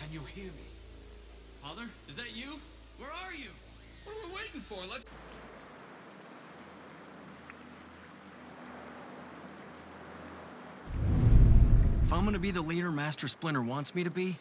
Can you hear me? Father, is that you? Where are you? What are we waiting for? Let's... If I'm gonna be the leader Master Splinter wants me to be...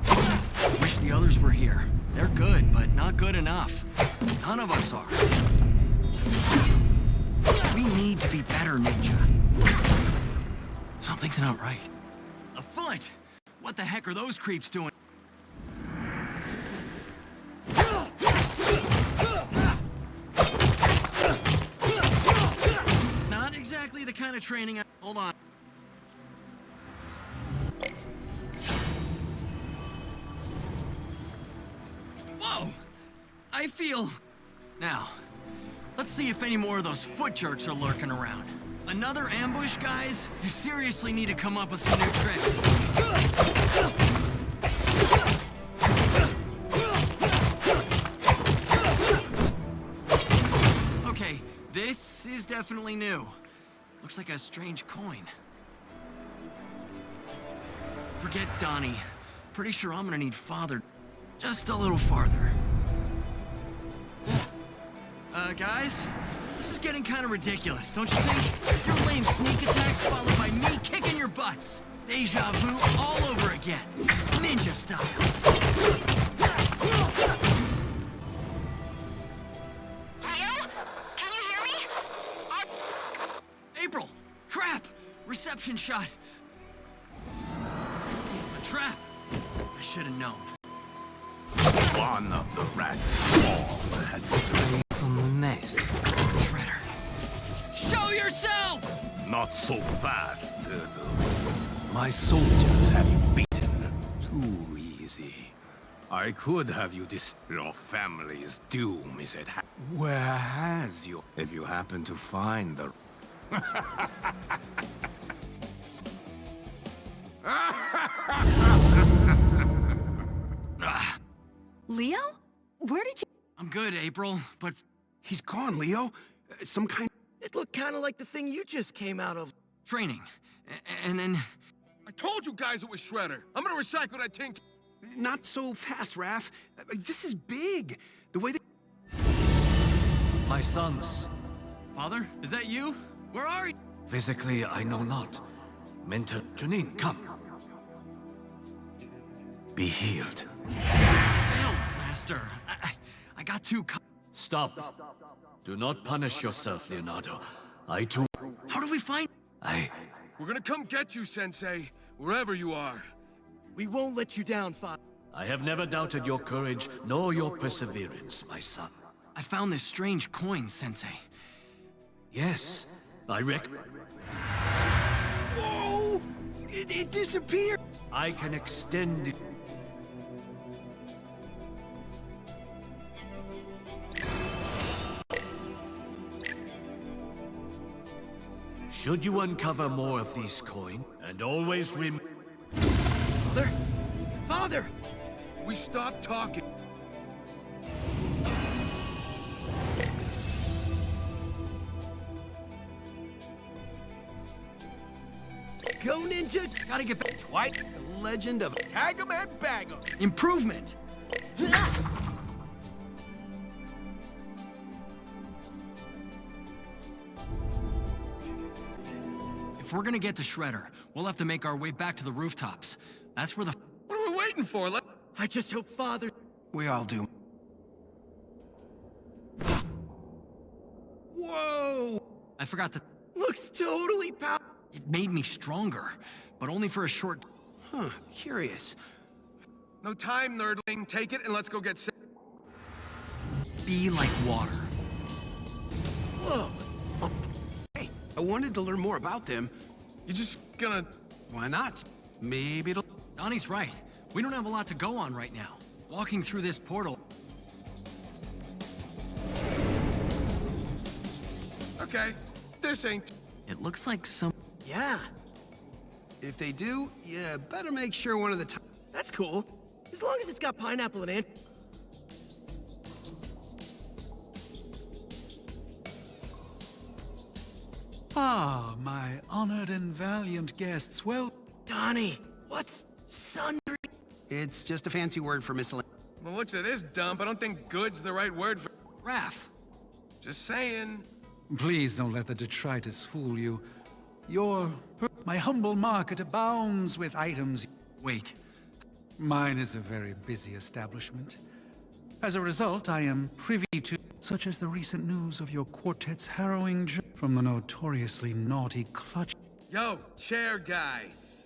I wish the others were here. They're good, but not good enough. None of us are. We need to be better, Ninja. Something's not right. A foot! What the heck are those creeps doing? Not exactly the kind of training I... Hold on. Whoa! I feel... Now, let's see if any more of those foot jerks are lurking around. Another ambush, guys? You seriously need to come up with some new tricks. Okay, this is definitely new. Looks like a strange coin. Forget Donnie. Pretty sure I'm gonna need Father just a little farther. Guys? This is getting kind of ridiculous, don't you think? Your lame sneak attacks followed by me kicking your butts. Deja vu all over again. Ninja style. Leo? Can you hear me? April! Crap! Reception shot. A trap. I should have known. One of the rats all has strayed from the nest. Shredder. Show yourself! Not so fast, Turtle. My soldiers have you beaten. Too easy. I could have you Your family's doom is at hand. Where has you? If you happen to find the... Leo? Where did you... I'm good, April, but... He's gone, Leo. Some kind... It looked kind of like the thing you just came out of. Training. And then... I told you guys it was Shredder. I'm gonna recycle that tin. Not so fast, Raph. This is big. The way that... My sons. Father, is that you? Where are you? Physically, I know not. Mental... Janine, come. Be healed. Failed, Master. I got too... Stop. Do not punish yourself, Leonardo. I too... How do we find... We're gonna come get you, Sensei, wherever you are. We won't let you down, Father. I have never doubted your courage, nor your perseverance, my son. I found this strange coin, Sensei. Yes, I Whoa! It disappeared! I can extend it. Should you uncover more of these coins, and always Father? Father! We stopped talking. Go, Ninja! Gotta get back. What? The legend of... Tag 'em and bag 'em. Improvement! If we're gonna get to Shredder, we'll have to make our way back to the rooftops. That's where the... What are we waiting for? I just hope Father... We all do. Whoa! I forgot to... Looks totally It made me stronger, but only for a short... Huh, curious. No time, nerdling. Take it and let's go get... Be like water. Whoa! Hey, I wanted to learn more about them. You just gonna... Why not? Maybe it'll... Donnie's right. We don't have a lot to go on right now. Walking through this portal... Okay, this ain't... It looks like some... Yeah, If they do, you better make sure one of the... that's cool. As long as it's got pineapple and ant... Ah, my honored and valiant guests. Well, Donnie, what's... Sundry. It's just a fancy word for miscellaneous. From the looks of this dump, I don't think good's the right word for... Raph, Just saying. Please don't let the detritus fool you. My humble market abounds with items. wait. Mine is a very busy establishment. As a result, I am privy to such as the recent news of your quartet's harrowing journey from the notoriously naughty clutch. Yo, chair guy.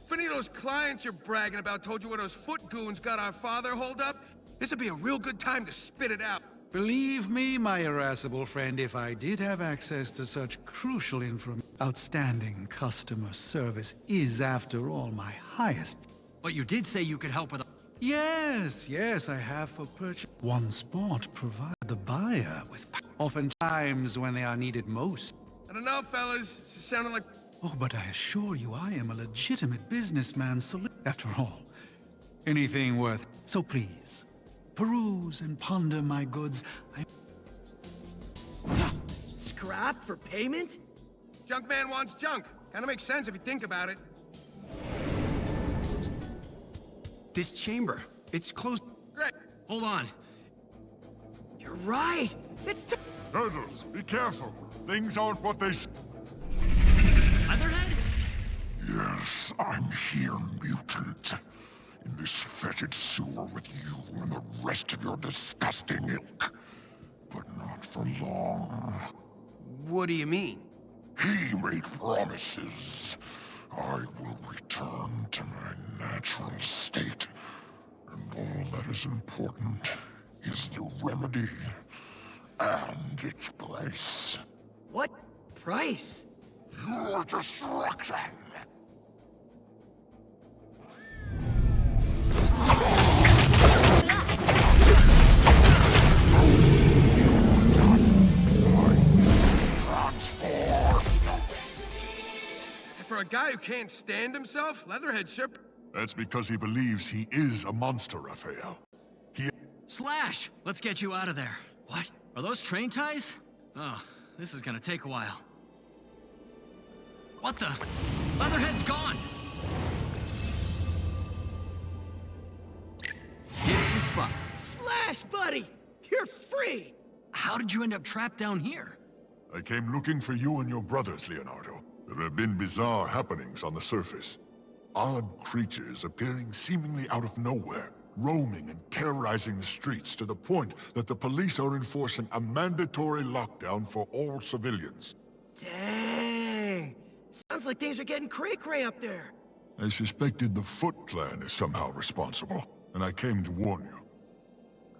If any of those clients you're bragging about told you where those foot goons got our father holed up, this would be a real good time to spit it out. Believe me, my irascible friend, if I did have access to such crucial information, outstanding customer service is, after all, my highest. But you did say you could help with... Yes, I have for purchase. One spot provide the buyer with oftentimes when they are needed most. I don't know, fellas. It's just sounding like... Oh, but I assure you I am a legitimate businessman, after all. Anything worth... So please, peruse and ponder my goods. Scrap for payment? Junk man wants junk. Kinda makes sense if you think about it. This chamber, it's closed. Great. Hold on. You're right. It's Turtles, be careful. Things aren't what they... Leatherhead? Yes, I'm here, Mutant. In this fetid sewer with you and the rest of your disgusting ilk. But not for long. What do you mean? He made promises. I will return to my natural state. And all that is important is the remedy and its price. what price? Your destruction! For a guy who can't stand himself, Leatherhead sure... That's because he believes he is a monster, Raphael. Slash! Let's get you out of there. What? Are those train ties? Oh, this is gonna take a while. What the? Leatherhead's gone! Here's the spot. Slash, buddy! You're free! How did you end up trapped down here? I came looking for you and your brothers, Leonardo. There have been bizarre happenings on the surface. Odd creatures appearing seemingly out of nowhere, roaming and terrorizing the streets to the point that the police are enforcing a mandatory lockdown for all civilians. Dang! Sounds like things are getting cray-cray up there. I suspected the Foot Clan is somehow responsible, and I came to warn you.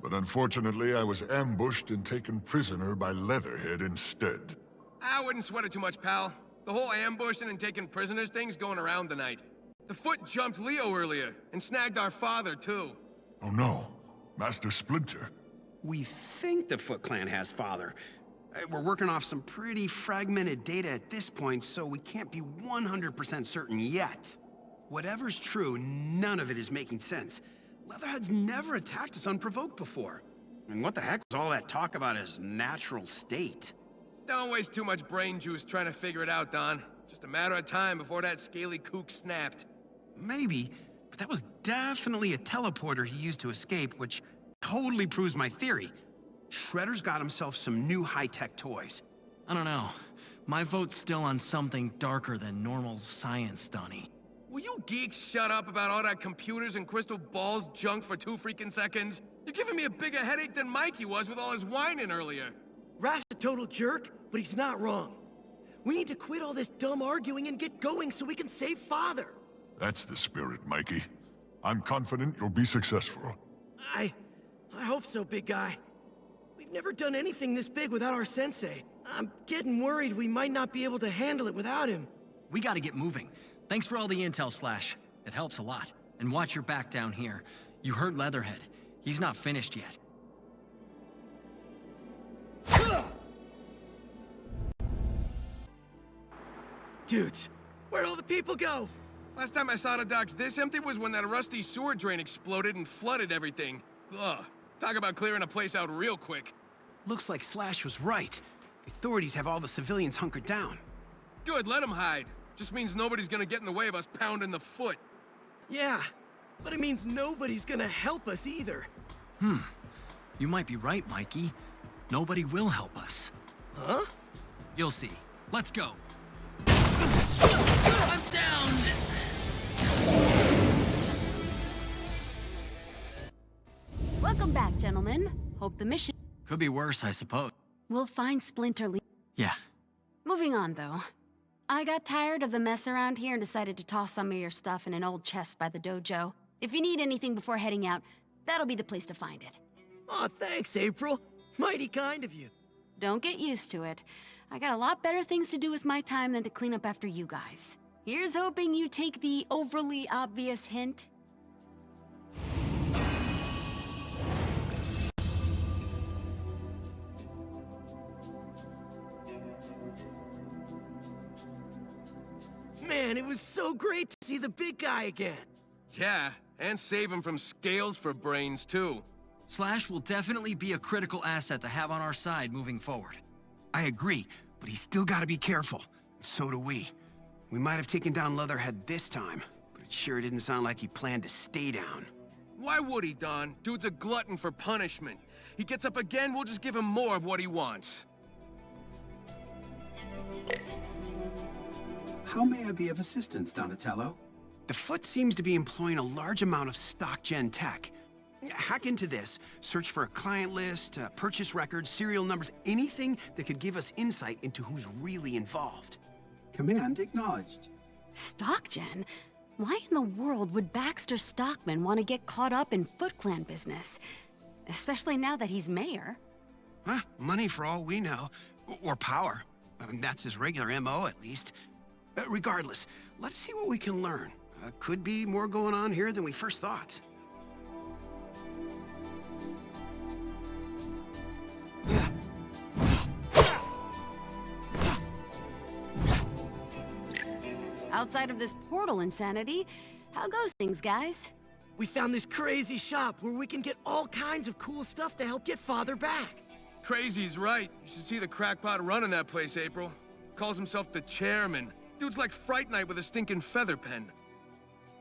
But unfortunately, I was ambushed and taken prisoner by Leatherhead instead. I wouldn't sweat it too much, pal. The whole ambushing and taking prisoners thing's going around tonight. The Foot jumped Leo earlier, and snagged our father, too. Oh no, Master Splinter. We think the Foot Clan has father. We're working off some pretty fragmented data at this point, so we can't be 100% certain yet. Whatever's true, none of it is making sense. Leatherhead's never attacked us unprovoked before. I mean, what the heck was all that talk about his natural state? Don't waste too much brain juice trying to figure it out, Don. Just a matter of time before that scaly kook snapped. Maybe, but that was definitely a teleporter he used to escape, which totally proves my theory. Shredder's got himself some new high-tech toys. I don't know. My vote's still on something darker than normal science, Donnie. Will you geeks shut up about all that computers and crystal balls junk for 2 freaking seconds? You're giving me a bigger headache than Mikey was with all his whining earlier. Raph's a total jerk, but he's not wrong. We need to quit all this dumb arguing and get going so we can save Father. That's the spirit, Mikey. I'm confident you'll be successful. I hope so, big guy. We've never done anything this big without our sensei. I'm getting worried we might not be able to handle it without him. We gotta get moving. Thanks for all the intel, Slash. It helps a lot. And watch your back down here. You heard Leatherhead. He's not finished yet. Dudes, where'd all the people go? Last time I saw the docks this empty was when that rusty sewer drain exploded and flooded everything. Ugh. Talk about clearing a place out real quick. Looks like Slash was right. The authorities have all the civilians hunkered down. Good, let them hide. Just means nobody's gonna get in the way of us pounding the Foot. Yeah, But it means nobody's gonna help us either. You might be right, Mikey. Nobody will help us. Huh? You'll see. Let's go. I'm down! Welcome back, gentlemen. Hope the mission... Could be worse, I suppose. We'll find Splinter. Yeah. Moving on, though. I got tired of the mess around here and decided to toss some of your stuff in an old chest by the dojo. If you need anything before heading out, that'll be the place to find it. Aw, thanks, April. Mighty kind of you. Don't get used to it. I got a lot better things to do with my time than to clean up after you guys. Here's hoping you take the overly obvious hint. Man, it was so great to see the big guy again. Yeah, and save him from scales for brains, too. Slash will definitely be a critical asset to have on our side moving forward. I agree, but he's still gotta be careful. So do we. We might have taken down Leatherhead this time, but it sure didn't sound like he planned to stay down. Why would he, Don? Dude's a glutton for punishment. He gets up again, we'll just give him more of what he wants. How may I be of assistance, Donatello? The Foot seems to be employing a large amount of stock-gen tech. Hack into this, search for a client list, purchase records, serial numbers, anything that could give us insight into who's really involved. Command acknowledged. Stockgen? Why in the world would Baxter Stockman want to get caught up in Foot Clan business? Especially now that he's mayor. Huh? Money for all we know. Or power. That's his regular MO, at least. Regardless, let's see what we can learn. Could be more going on here than we first thought. Outside of this portal insanity, how goes things, guys? We found this crazy shop where we can get all kinds of cool stuff to help get Father back. Crazy's right. You should see the crackpot running that place, April. Calls himself the chairman. Dude's like Fright Night with a stinking feather pen.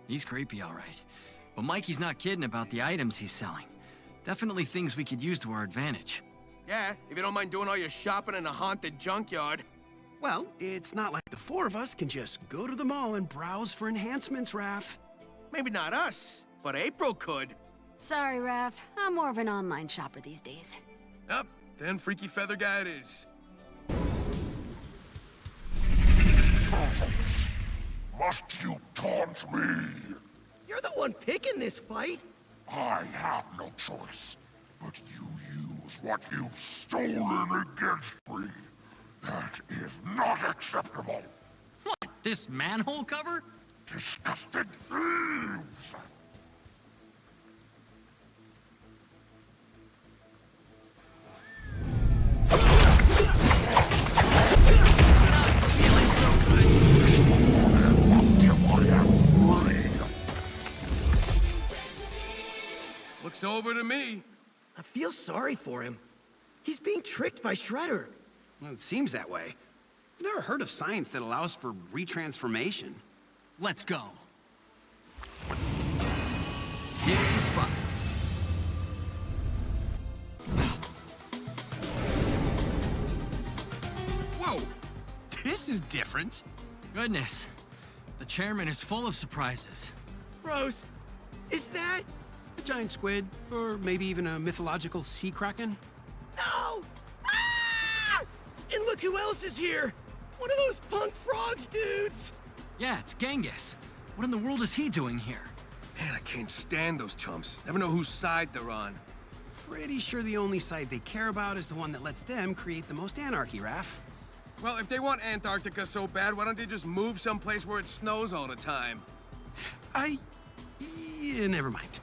He's creepy, all right. But Mikey's not kidding about the items he's selling. Definitely things we could use to our advantage. Yeah, if you don't mind doing all your shopping in a haunted junkyard. Well, it's not like the four of us can just go to the mall and browse for enhancements, Raph. Maybe not us, but April could. Sorry, Raph. I'm more of an online shopper these days. Up, then Freaky Feather Guy it is. Cortes, must you taunt me? You're the one picking this fight. I have no choice, but you use what you've stolen against me. That is not acceptable. What, this manhole cover? Disgusting thieves! Feeling so good. Looks over to me. I feel sorry for him. He's being tricked by Shredder. Well, it seems that way. I've never heard of science that allows for retransformation. Let's go. Here's the spot. Whoa! This is different. Goodness. The chairman is full of surprises. Rose, is that... A giant squid, or maybe even a mythological sea kraken? No! Ah! And look who else is here! One of those punk frogs dudes! Yeah, it's Genghis. What in the world is he doing here? Man, I can't stand those chumps. Never know whose side they're on. Pretty sure the only side they care about is the one that lets them create the most anarchy, Raph. Well, if they want Antarctica so bad, why don't they just move someplace where it snows all the time? Yeah, never mind.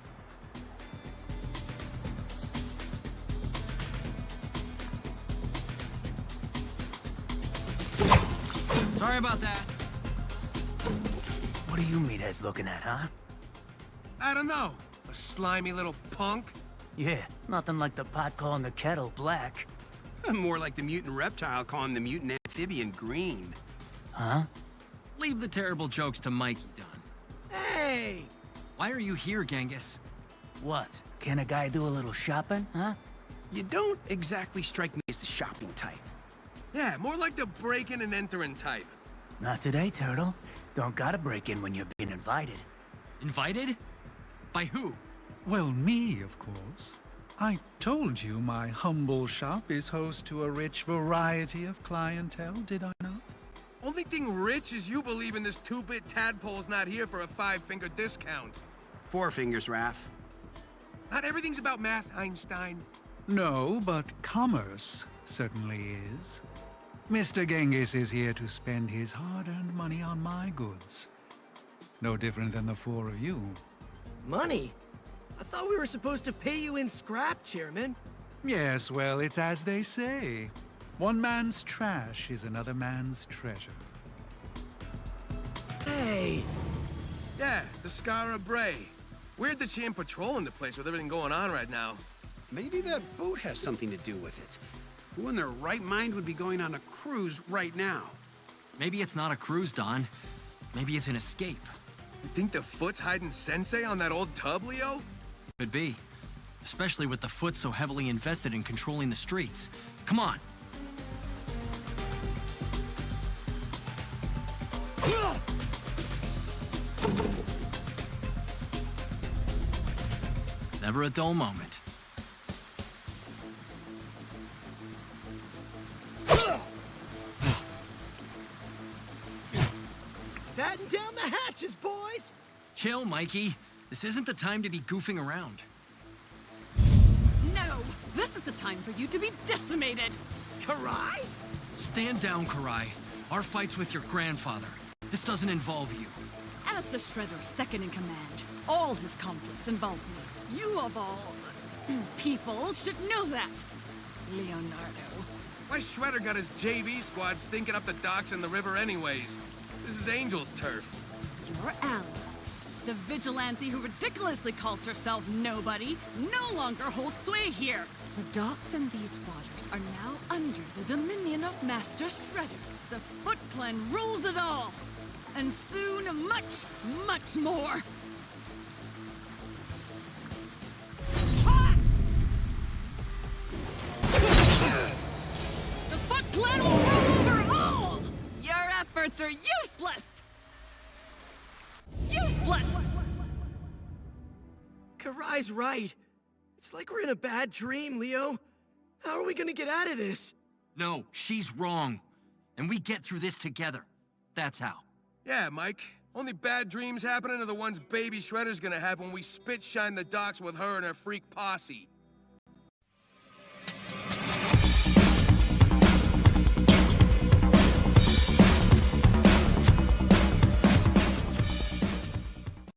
Sorry about that. What are you meatheads looking at, huh? I don't know. A slimy little punk? Yeah, nothing like the pot calling the kettle black. More like the mutant reptile calling the mutant amphibian green. Huh? Leave the terrible jokes to Mikey, Don. Hey! Why are you here, Genghis? What? Can a guy do a little shopping, huh? You don't exactly strike me as the shopping type. Yeah, more like the break-in and entering type. Not today, Turtle. Don't gotta break in when you're being invited. Invited? By who? Well, me, of course. I told you my humble shop is host to a rich variety of clientele, did I not? Only thing rich is you believe in this two-bit tadpole's not here for a 5-finger discount. 4 fingers, Raph. Not everything's about math, Einstein. No, but commerce certainly is. Mr. Genghis is here to spend his hard-earned money on my goods. No different than the 4 of you. Money? I thought we were supposed to pay you in scrap, Chairman. Yes, well, it's as they say. One man's trash is another man's treasure. Hey! Yeah, the Scara Bray. Weird that she ain't patrolling the place with everything going on right now. Maybe that boat has something to do with it. Who in their right mind would be going on a cruise right now? Maybe it's not a cruise, Don. Maybe it's an escape. You think the Foot's hiding Sensei on that old tub, Leo? Could be. Especially with the Foot so heavily invested in controlling the streets. Come on. Never a dull moment. Batten down the hatches, boys! Chill, Mikey. This isn't the time to be goofing around. No! This is the time for you to be decimated! Karai? Stand down, Karai. Our fight's with your grandfather. This doesn't involve you. As the Shredder's second in command, all his conflicts involve me. You of all people should know that, Leonardo. Why Shredder got his JV squad stinking up the docks and the river anyways? This is Angel's turf. Your ally, the vigilante who ridiculously calls herself Nobody, no longer holds sway here. The docks and these waters are now under the dominion of Master Shredder. The Foot Clan rules it all. And soon, much, much more. Ha! The Foot Clan will rule over all! Your efforts are useless! Useless! Karai's right. It's like we're in a bad dream, Leo. How are we gonna get out of this? No, she's wrong. And we get through this together. That's how. Yeah, Mike. Only bad dreams happening are the ones Baby Shredder's gonna have when we spit shine the docks with her and her freak posse.